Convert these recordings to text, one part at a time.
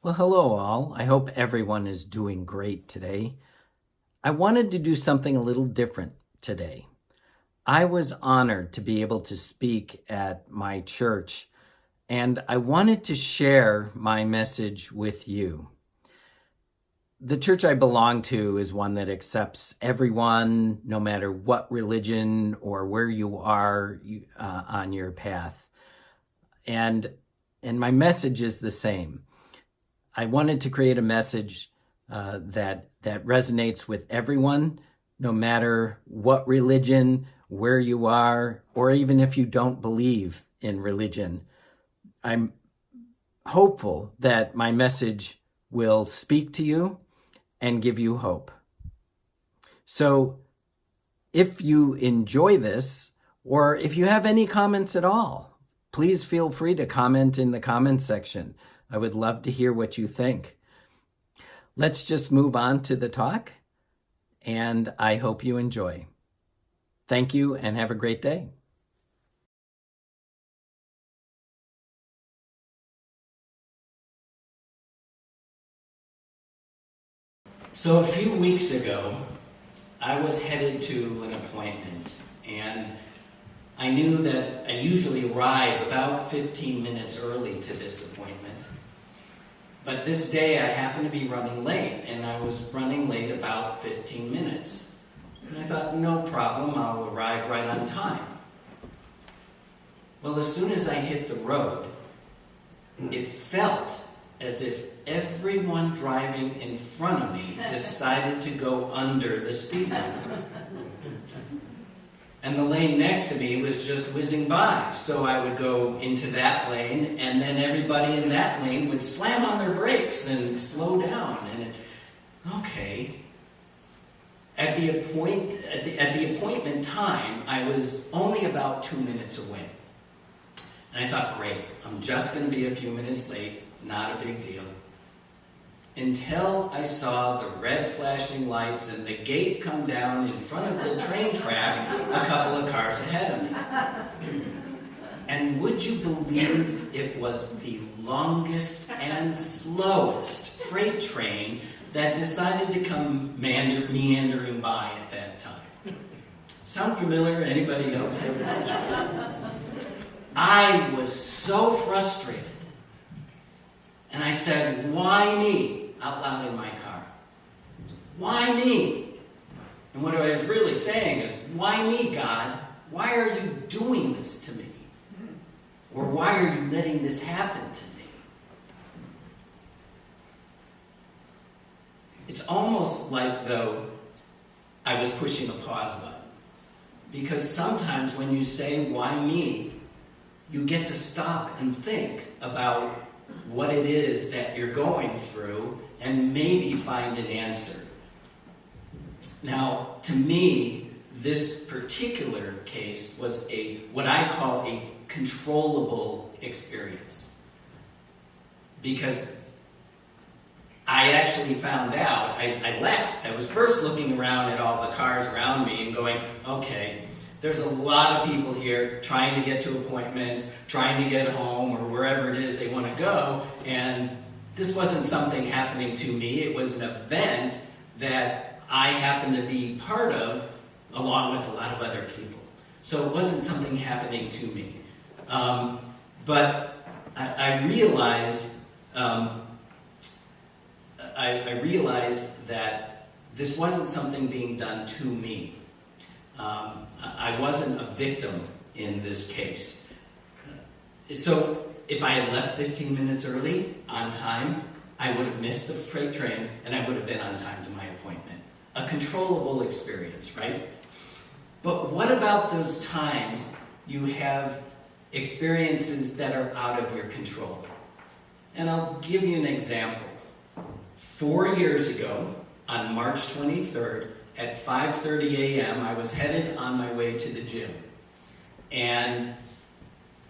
Well, hello all. I hope everyone is doing great today. I wanted to do something a little different today. I was honored to be able to speak at my church, and I wanted to share my message with you. The church I belong to is one that accepts everyone, no matter what religion or where you are on your path. And my message is the same. I wanted to create a message that resonates with everyone, no matter what religion, where you are, or even if you don't believe in religion. I'm hopeful that my message will speak to you and give you hope. So if you enjoy this, or if you have any comments at all, please feel free to comment in the comments section. I would love to hear what you think. Let's just move on to the talk, and I hope you enjoy. Thank you and have a great day. So a few weeks ago, I was headed to an appointment, and I knew that I usually arrive about 15 minutes early to this appointment. But this day I happened to be running late, and I was running late about 15 minutes. And I thought, no problem, I'll arrive right on time. Well, as soon as I hit the road, it felt as if everyone driving in front of me decided to go under the speed limit. And the lane next to me was just whizzing by. So I would go into that lane, and then everybody in that lane would slam on their brakes and slow down. And okay. At the appointment time, I was only about 2 minutes away. And I thought, great, I'm just going to be a few minutes late, not a big deal. Until I saw the red flashing lights and the gate come down in front of the train track a couple of cars ahead of me. And would you believe it was the longest and slowest freight train that decided to come meandering by at that time? Sound familiar? Anybody else have this situation? I was so frustrated. And I said, why me? Out loud in my car. Why me? And what I was really saying is, why me, God? Why are you doing this to me? Or why are you letting this happen to me? It's almost like though I was pushing a pause button. Because sometimes when you say, why me? You get to stop and think about what it is that you're going through and maybe find an answer. Now, to me, this particular case was what I call a controllable experience. Because I actually found out, I left. I was first looking around at all the cars around me and going, okay, there's a lot of people here trying to get to appointments, trying to get home, or wherever it is they want to go, and this wasn't something happening to me. It was an event that I happened to be part of, along with a lot of other people. So it wasn't something happening to me. But I realized that this wasn't something being done to me. I wasn't a victim in this case. So if I had left 15 minutes early on time, I would have missed the freight train and I would have been on time to my appointment. A controllable experience, right? But what about those times you have experiences that are out of your control? And I'll give you an example. 4 years ago, on March 23rd, at 5:30 a.m., I was headed on my way to the gym. And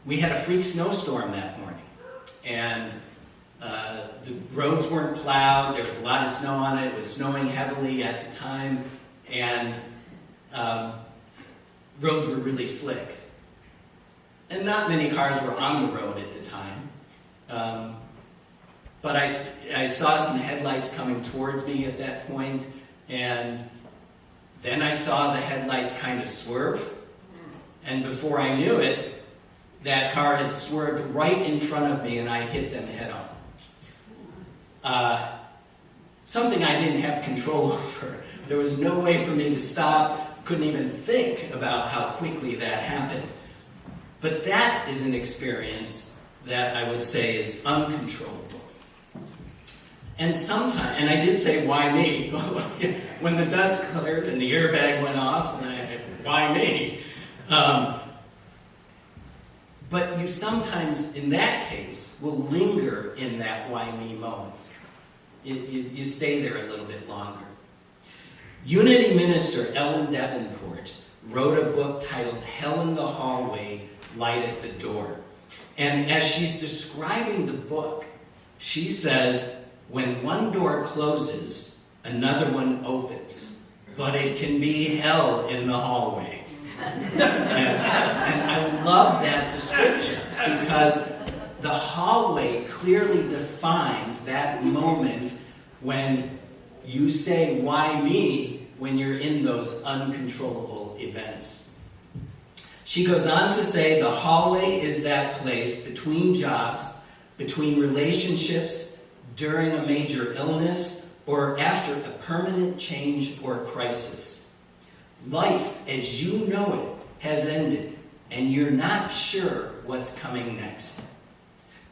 we had a freak snowstorm that morning. And the roads weren't plowed. There was a lot of snow on it. It was snowing heavily at the time. And roads were really slick. And not many cars were on the road at the time. But I saw some headlights coming towards me at that point, and then I saw the headlights kind of swerve, and before I knew it, that car had swerved right in front of me, and I hit them head on. Something I didn't have control over. There was no way for me to stop, couldn't even think about how quickly that happened. But that is an experience that I would say is uncontrollable. And sometimes, and I did say, why me? When the dust cleared and the airbag went off, and why me? But you sometimes, in that case, will linger in that why me moment. You stay there a little bit longer. Unity minister Ellen Davenport wrote a book titled Hell in the Hallway, Light at the Door. And as she's describing the book, she says, when one door closes, another one opens. But it can be hell in the hallway. And I love that description because the hallway clearly defines that moment when you say, why me, when you're in those uncontrollable events. She goes on to say the hallway is that place between jobs, between relationships, during a major illness, or after a permanent change or crisis. Life, as you know it, has ended, and you're not sure what's coming next.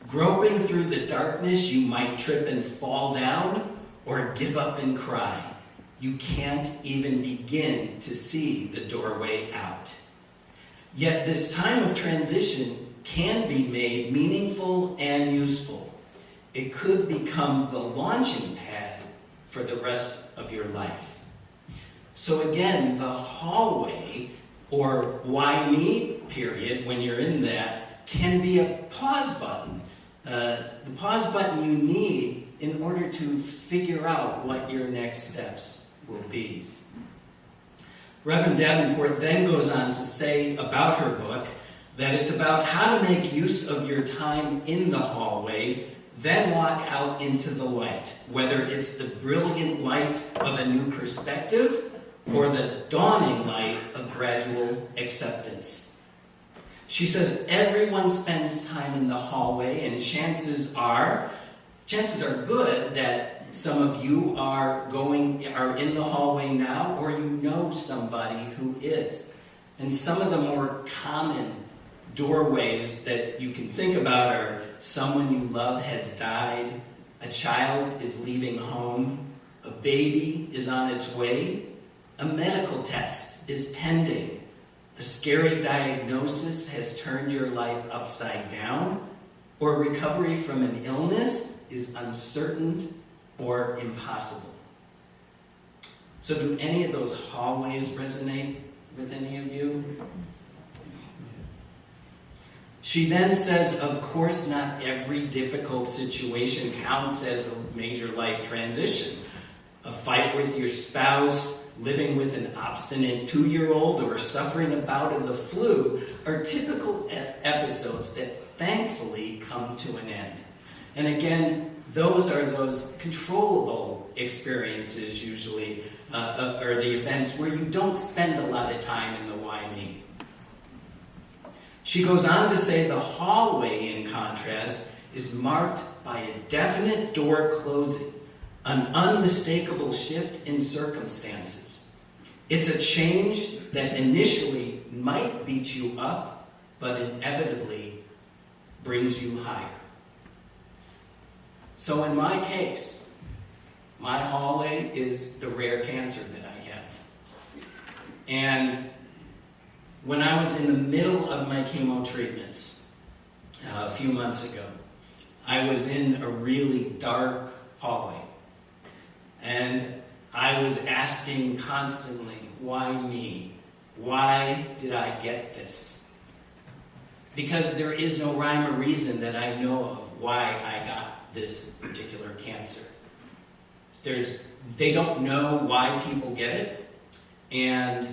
Groping through the darkness, you might trip and fall down, or give up and cry. You can't even begin to see the doorway out. Yet this time of transition can be made meaningful and useful. It could become the launching pad for the rest of your life. So again, the hallway, or why me period, when you're in that, can be a pause button. The pause button you need in order to figure out what your next steps will be. Reverend Davenport then goes on to say about her book that it's about how to make use of your time in the hallway, then walk out into the light, whether it's the brilliant light of a new perspective or the dawning light of gradual acceptance. She says everyone spends time in the hallway, and chances are good that some of you are in the hallway now, or you know somebody who is. And some of the more common doorways that you can think about are someone you love has died, a child is leaving home, a baby is on its way, a medical test is pending, a scary diagnosis has turned your life upside down, or recovery from an illness is uncertain or impossible. So do any of those hallways resonate with any of you? She then says, of course, not every difficult situation counts as a major life transition. A fight with your spouse, living with an obstinate 2-year-old, or suffering a bout of the flu are typical episodes that thankfully come to an end. And again, those are those controllable experiences usually, or the events where you don't spend a lot of time in the why me. She goes on to say the hallway, in contrast, is marked by a definite door closing, an unmistakable shift in circumstances. It's a change that initially might beat you up, but inevitably brings you higher. So in my case, my hallway is the rare cancer that I have. And when I was in the middle of my chemo treatments a few months ago, I was in a really dark hallway. And I was asking constantly, why me? Why did I get this? Because there is no rhyme or reason that I know of why I got this particular cancer. They don't know why people get it, and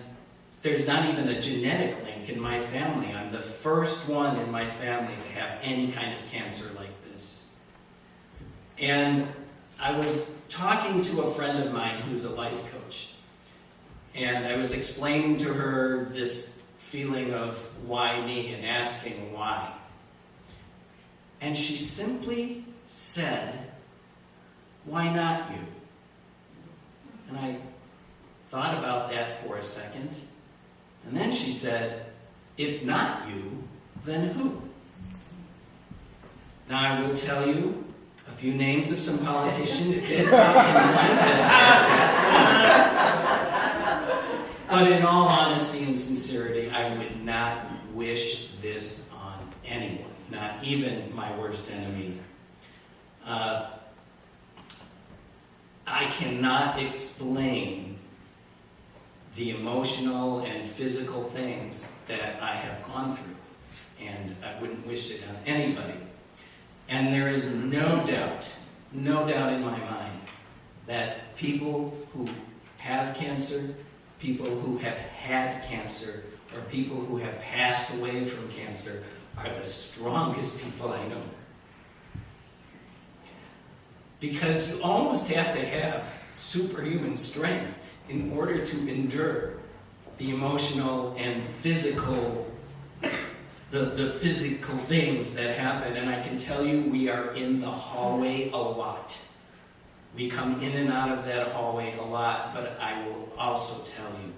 there's not even a genetic link in my family. I'm the first one in my family to have any kind of cancer like this. And I was talking to a friend of mine who's a life coach. And I was explaining to her this feeling of why me and asking why. And she simply said, "Why not you?" And I thought about that for a second. And then she said, "If not you, then who?" Now I will tell you, a few names of some politicians did pop into my head. But in all honesty and sincerity, I would not wish this on anyone, not even my worst enemy. I cannot explain the emotional and physical things that I have gone through, and I wouldn't wish it on anybody. And there is no doubt in my mind that people who have cancer, people who have had cancer, or people who have passed away from cancer are the strongest people I know. Because you almost have to have superhuman strength in order to endure the emotional and physical, the physical things that happen. And I can tell you, we are in the hallway a lot. We come in and out of that hallway a lot, but I will also tell you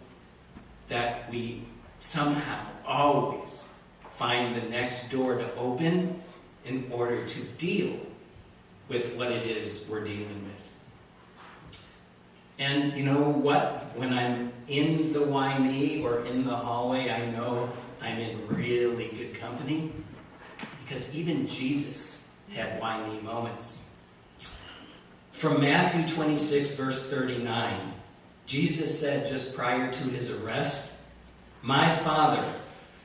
that we somehow always find the next door to open in order to deal with what it is we're dealing with. And you know what? When I'm in the why me or in the hallway, I know I'm in really good company, because even Jesus had why me moments. From Matthew 26, verse 39, Jesus said just prior to his arrest, "My Father,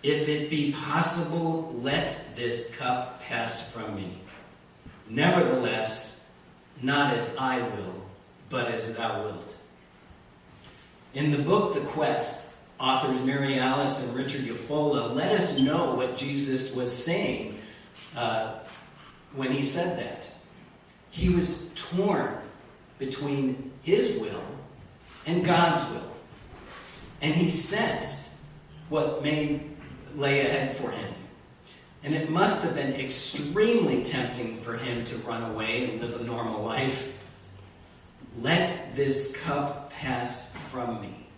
if it be possible, let this cup pass from me. Nevertheless, not as I will, but as thou wilt." In the book, The Quest, authors Mary Alice and Richard Yofola let us know what Jesus was saying when he said that. He was torn between his will and God's will. And he sensed what may lay ahead for him. And it must have been extremely tempting for him to run away and live a normal life. "Let this cup pass from me."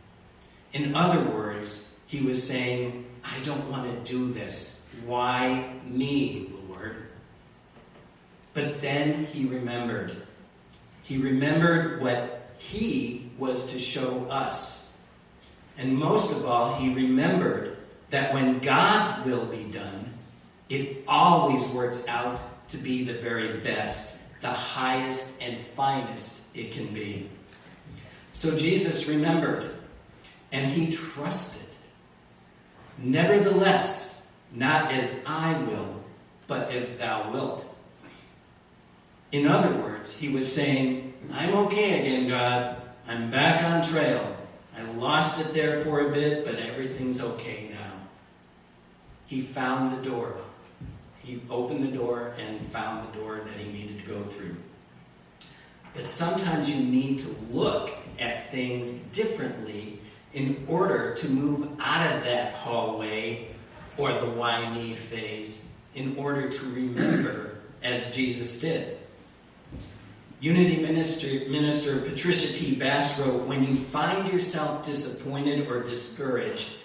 In other words, he was saying, I don't want to do this. Why me, Lord? But then he remembered. He remembered what he was to show us. And most of all, he remembered that when God's will be done, it always works out to be the very best, the highest and finest it can be. So Jesus remembered, and he trusted. "Nevertheless, not as I will, but as thou wilt." In other words, he was saying, I'm okay again, God. I'm back on trail. I lost it there for a bit, but everything's okay now. He found the door. He opened the door and found the door that he needed to go through. But sometimes you need to look at things differently in order to move out of that hallway or the why me phase, in order to remember as Jesus did. Unity Minister Patricia T. Bass wrote, "When you find yourself disappointed or discouraged,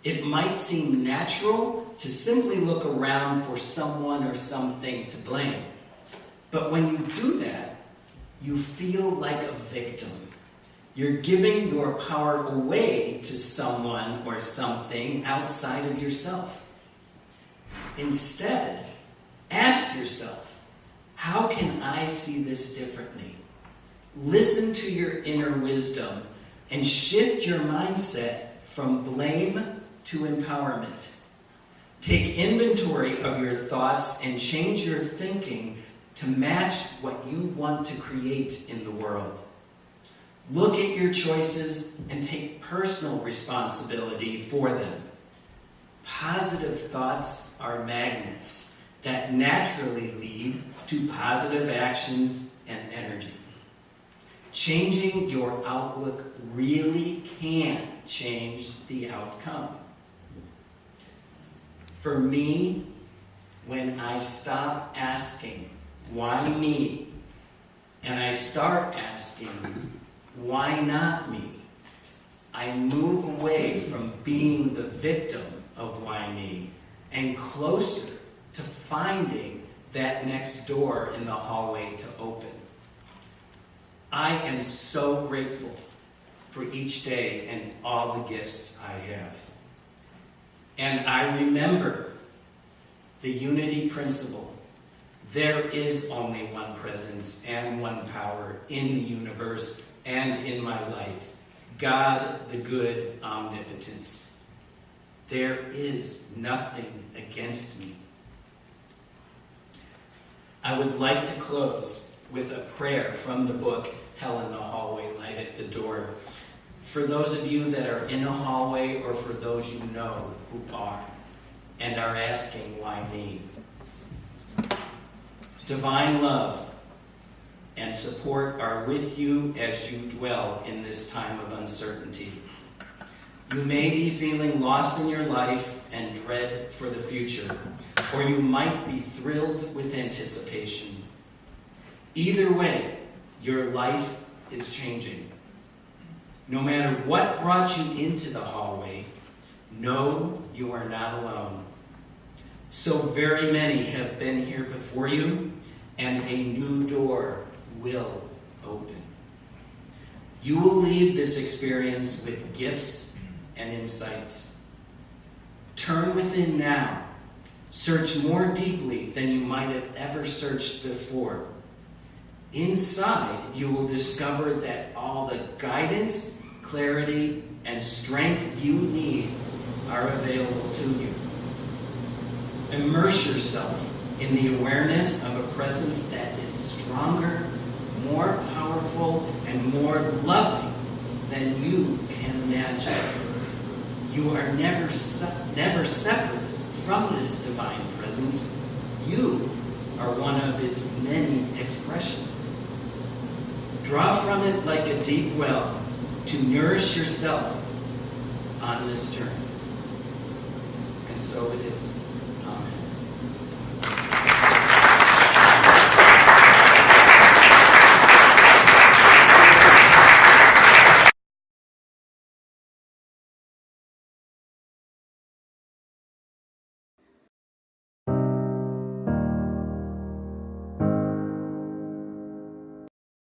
it might seem natural to simply look around for someone or something to blame. But when you do that, you feel like a victim. You're giving your power away to someone or something outside of yourself. Instead, ask yourself, how can I see this differently? Listen to your inner wisdom and shift your mindset from blame to empowerment. Take inventory of your thoughts and change your thinking to match what you want to create in the world. Look at your choices and take personal responsibility for them. Positive thoughts are magnets. that naturally lead to positive actions and energy. Changing your outlook really can change the outcome. For me, when I stop asking, why me? And I start asking, why not me? I move away from being the victim of why me and closer to finding that next door in the hallway to open. I am so grateful for each day and all the gifts I have. And I remember the unity principle. There is only one presence and one power in the universe and in my life. God, the good omnipotence. There is nothing against me. I would like to close with a prayer from the book, Hell in the Hallway, Light at the Door. For those of you that are in a hallway or for those you know who are and are asking, why me? Divine love and support are with you as you dwell in this time of uncertainty. You may be feeling lost in your life and dread for the future, or you might be thrilled with anticipation. Either way, your life is changing. No matter what brought you into the hallway, know you are not alone. So very many have been here before you, and a new door will open. You will leave this experience with gifts and insights. Turn within now. Search more deeply than you might have ever searched before. Inside, you will discover that all the guidance, clarity, and strength you need are available to you. Immerse yourself in the awareness of a presence that is stronger, more powerful, and more loving than you can imagine. You are never separate from this divine presence. You are one of its many expressions. Draw from it like a deep well to nourish yourself on this journey. And so it is.